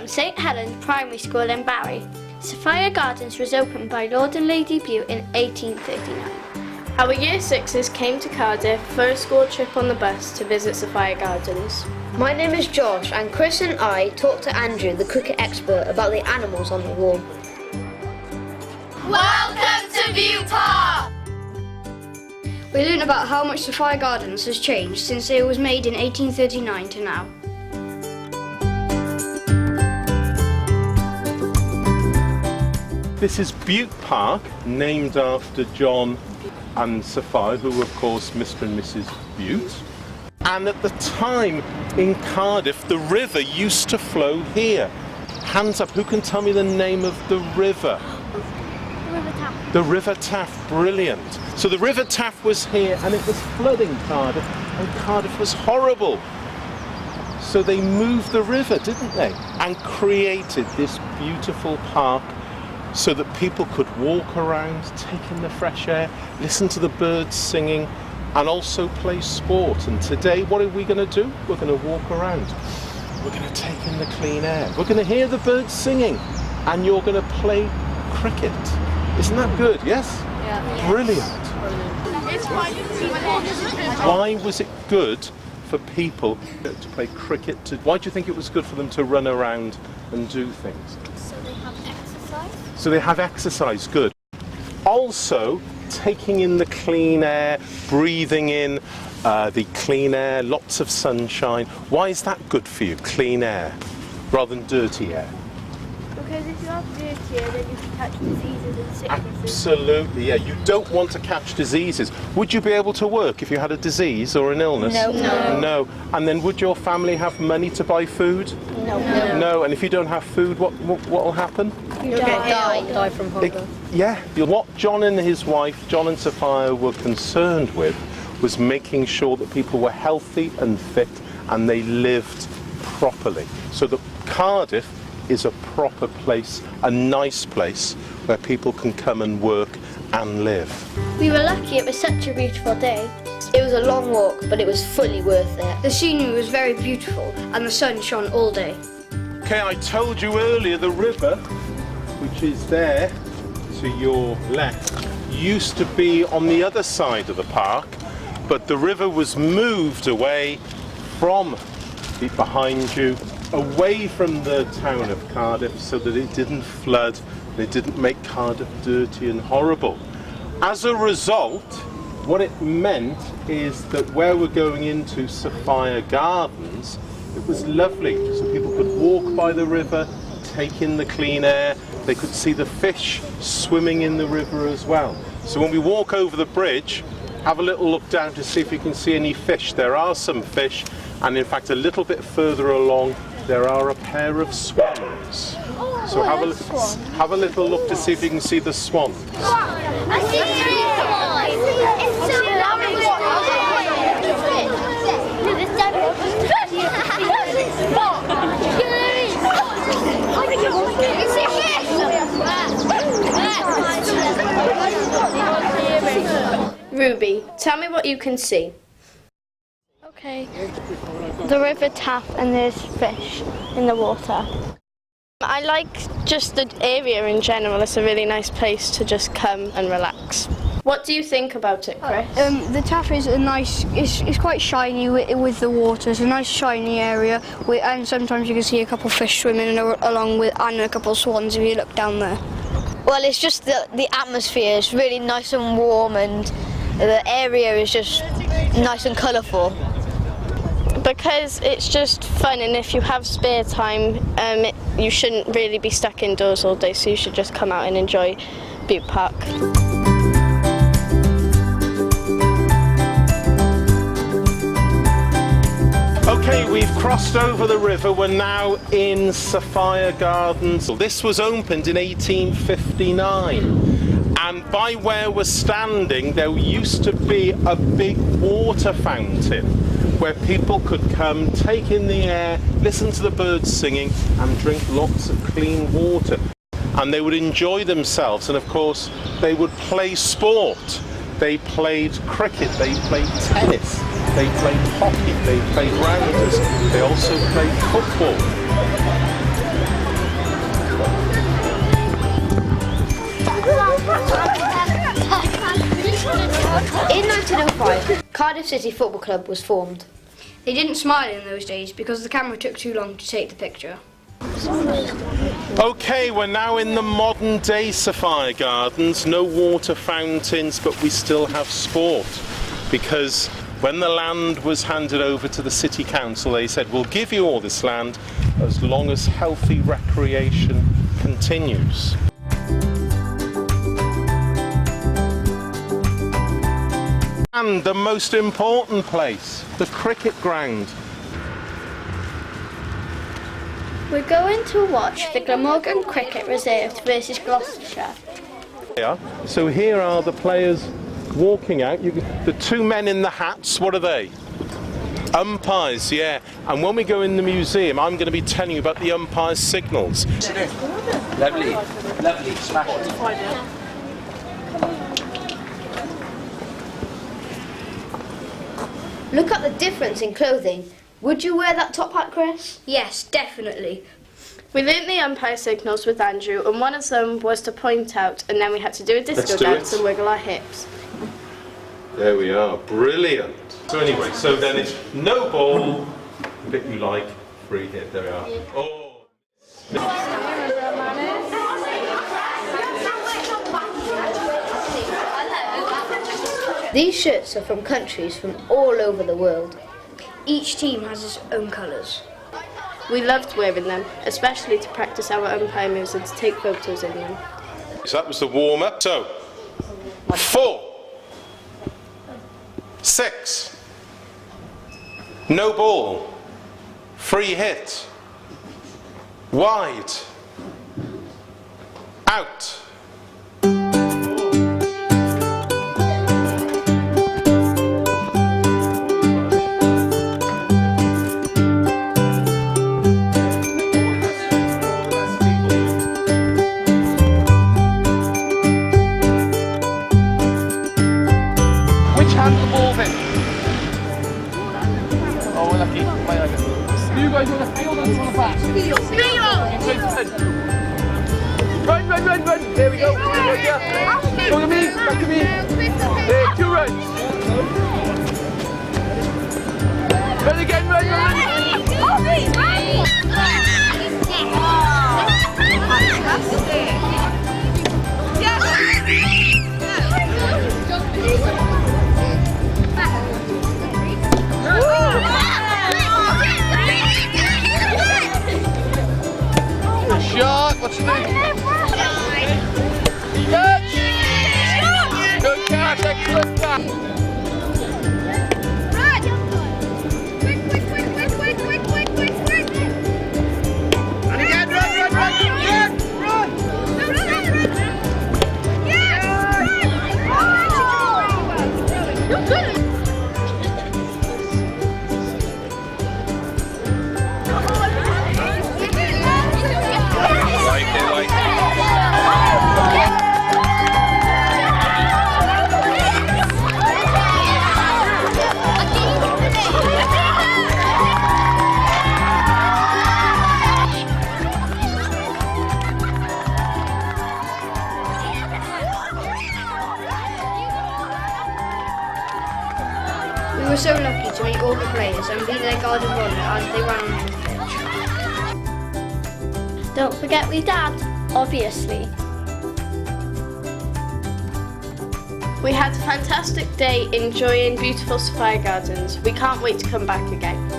from St Helens Primary School in Barry. Sophia Gardens was opened by Lord and Lady Bute in 1839. Our Year 6s came to Cardiff for a school trip on the bus to visit Sophia Gardens. My name is Josh, and Chris and I talked to Andrew, the cricket expert, about the animals on the wall. Welcome to Bute Park! We learned about how much Sophia Gardens has changed since it was made in 1839 to now. This is Bute Park, named after John and Sophia, who were of course Mr. and Mrs. Bute. And at the time in Cardiff, the river used to flow here. Hands up, who can tell me the name of the river? River Taff. The River Taff, brilliant. So the River Taff was here and it was flooding Cardiff, and Cardiff was horrible. So they moved the river, didn't they? And created this beautiful park so that people could walk around, take in the fresh air, listen to the birds singing, and also play sport. And today, what are we going to do? We're going to walk around. We're going to take in the clean air. We're going to hear the birds singing, and you're going to play cricket. Isn't that good? Yes? Yeah. Brilliant. Why was it good for people to play cricket? Why do you think it was good for them to run around and do things? So they have exercise? So they have exercise, good. Also, taking in the clean air, breathing in the clean air, lots of sunshine. Why is that good for you, clean air, rather than dirty air? Because if you have dirty air, then you can catch diseases and sicknesses. Absolutely, yeah. You don't want to catch diseases. Would you be able to work if you had a disease or an illness? No. No. And then would your family have money to buy food? No. No. And if you don't have food, what will happen? You'll die from hunger. What John and his wife, John and Sophia, were concerned with was making sure that people were healthy and fit and they lived properly. So that Cardiff is a proper place, a nice place where people can come and work and live. We were lucky, it was such a beautiful day. It was a long walk, but it was fully worth it. The scenery was very beautiful and the sun shone all day. Okay, I told you earlier the river, which is there to your left, used to be on the other side of the park, but the river was moved away from behind you, away from the town of Cardiff, so that it didn't flood and it didn't make Cardiff dirty and horrible. As a result, what it meant is that where we're going into Sophia Gardens, it was lovely, so people could walk by the river, take in the clean air, they could see the fish swimming in the river as well. So when we walk over the bridge, have a little look down to see if you can see any fish. There are some fish, and in fact a little bit further along there are a pair of swans. So have a little look to see if you can see the swans. I see it's so Ruby, tell me what you can see. Okay, the River Taff and there's fish in the water. I like just the area in general. It's a really nice place to just come and relax. What do you think about it, Chris? The Taff is a nice, it's quite shiny with the water. It's a nice shiny area, and sometimes you can see a couple of fish swimming along with, and a couple of swans if you look down there. Well, it's just the atmosphere is really nice and warm, and the area is just nice and colourful. Because it's just fun, and if you have spare time, you shouldn't really be stuck indoors all day, so you should just come out and enjoy Bute Park. Okay, we've crossed over the river. We're now in Sophia Gardens. This was opened in 1859, and by where we're standing there used to be a big water fountain where people could come, take in the air, listen to the birds singing and drink lots of clean water. And they would enjoy themselves, and of course they would play sport. They played cricket, they played tennis, they played hockey, they played rounders, they also played football. In 1905, Cardiff City Football Club was formed. They didn't smile in those days because the camera took too long to take the picture. Okay, we're now in the modern day Sophia Gardens. No water fountains, but we still have sport. Because when the land was handed over to the city council, they said, we'll give you all this land as long as healthy recreation continues. And the most important place, the cricket ground. We're going to watch the Glamorgan Cricket Reserve versus Gloucestershire. Yeah. So here are the players walking out. The two men in the hats, what are they? Umpires, yeah. And when we go in the museum, I'm going to be telling you about the umpires' signals. Lovely, lovely, smashing. Look at the difference in clothing. Would you wear that top hat, Chris? Yes, definitely. We learnt the umpire signals with Andrew, and one of them was to point out, and then we had to do a disco dance and wiggle our hips. There we are, brilliant. So anyway, so then it's no ball, the bit you like, free hit, there we are. Oh. These shirts are from countries from all over the world. Each team has its own colours. We loved wearing them, especially to practice our umpire moves and to take photos in them. So that was the warm-up. So, 4, 6, no ball, free hit, wide, out. Hand the ball then. Oh, we're lucky. You guys want to field us on the back? Run. There we go. Come to me. Back to me. There, 2 runs. Run again, run. Shot, what's the name? Catch! Good catch, excellent catch! And again, run! We were so lucky to meet all the players and be their guard of honour as they ran on the pitch. Don't forget we Dad, obviously. We had a fantastic day enjoying beautiful Sophia Gardens. We can't wait to come back again.